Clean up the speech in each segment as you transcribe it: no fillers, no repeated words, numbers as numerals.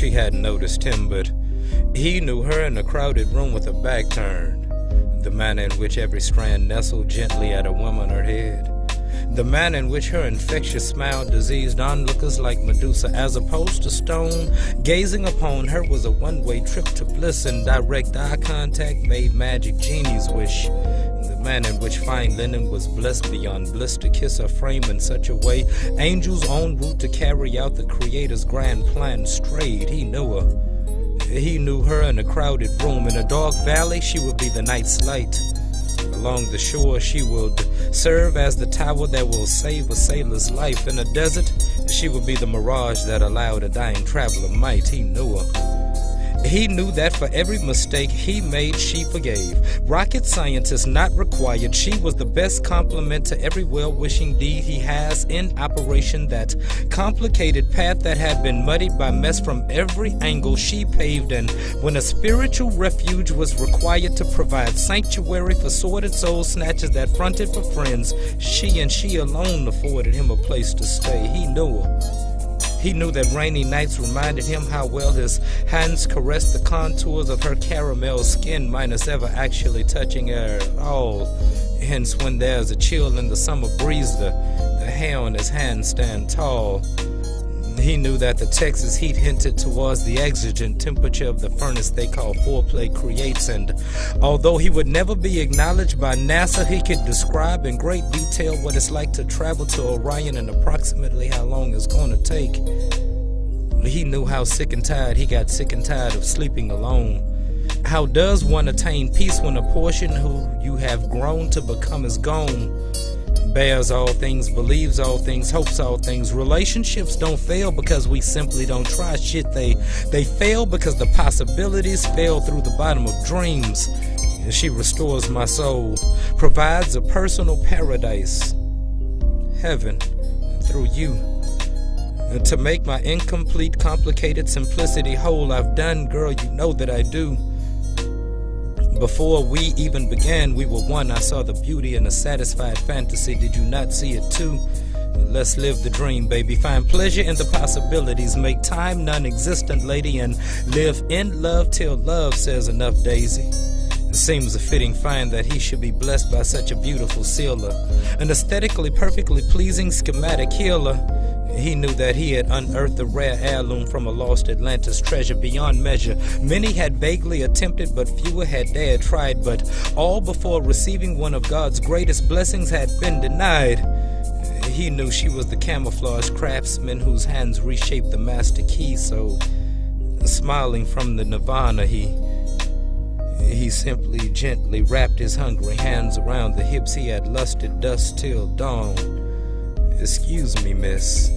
She hadn't noticed him, but he knew her in a crowded room with her back turned. The manner in which every strand nestled gently at a whim on her head. The manner in which her infectious smile diseased onlookers like Medusa, as opposed to stone. Gazing upon her was a one-way trip to bliss, and direct eye contact made magic genies wish. The manner in which fine linen was blessed beyond bliss to kiss her frame in such a way, angels en route to carry out the Creator's grand plan strayed. He knew her. He knew her in a crowded room. In a dark valley, she would be the night's light. Along the shore, she would serve as the tower that will save a sailor's life. In a desert, she would be the mirage that allowed a dying traveler might. He knew her. He knew that for every mistake he made, she forgave. Rocket scientist not required, she was the best complement to every well-wishing deed he has in operation. That complicated path that had been muddied by mess from every angle, she paved. And when a spiritual refuge was required to provide sanctuary for sordid soul snatchers that fronted for friends, she and she alone afforded him a place to stay. He knew her. He knew that rainy nights reminded him how well his hands caressed the contours of her caramel skin, minus ever actually touching her at all. Hence, when there's a chill in the summer breeze, the hair on his hands stand tall. He knew that the Texas heat hinted towards the exigent temperature of the furnace they call foreplay creates, and although he would never be acknowledged by NASA, he could describe in great detail what it's like to travel to Orion and approximately how long it's going to take. He knew how sick and tired he got sick and tired of sleeping alone. How does one attain peace when a portion who you have grown to become is gone? Bears all things, believes all things, hopes all things. Relationships don't fail because we simply don't try shit. They fail because the possibilities fail through the bottom of dreams. She restores my soul, provides a personal paradise, heaven, through you. To make my incomplete, complicated simplicity whole, I've done, girl, you know that I do. Before we even began, we were one. I saw the beauty in a satisfied fantasy. Did you not see it too? Let's live the dream, baby. Find pleasure in the possibilities. Make time non-existent, lady, and live in love till love says enough, Daisy. It seems a fitting find that he should be blessed by such a beautiful sealer, an aesthetically perfectly pleasing schematic healer. He knew that he had unearthed a rare heirloom from a lost Atlantis treasure beyond measure. Many had vaguely attempted, but fewer had dared tried. But all before receiving one of God's greatest blessings had been denied. He knew she was the camouflage craftsman whose hands reshaped the master key. So, smiling from the nirvana, he simply gently wrapped his hungry hands around the hips he had lusted dust till dawn. Excuse me, miss,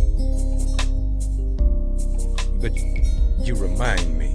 but you remind me.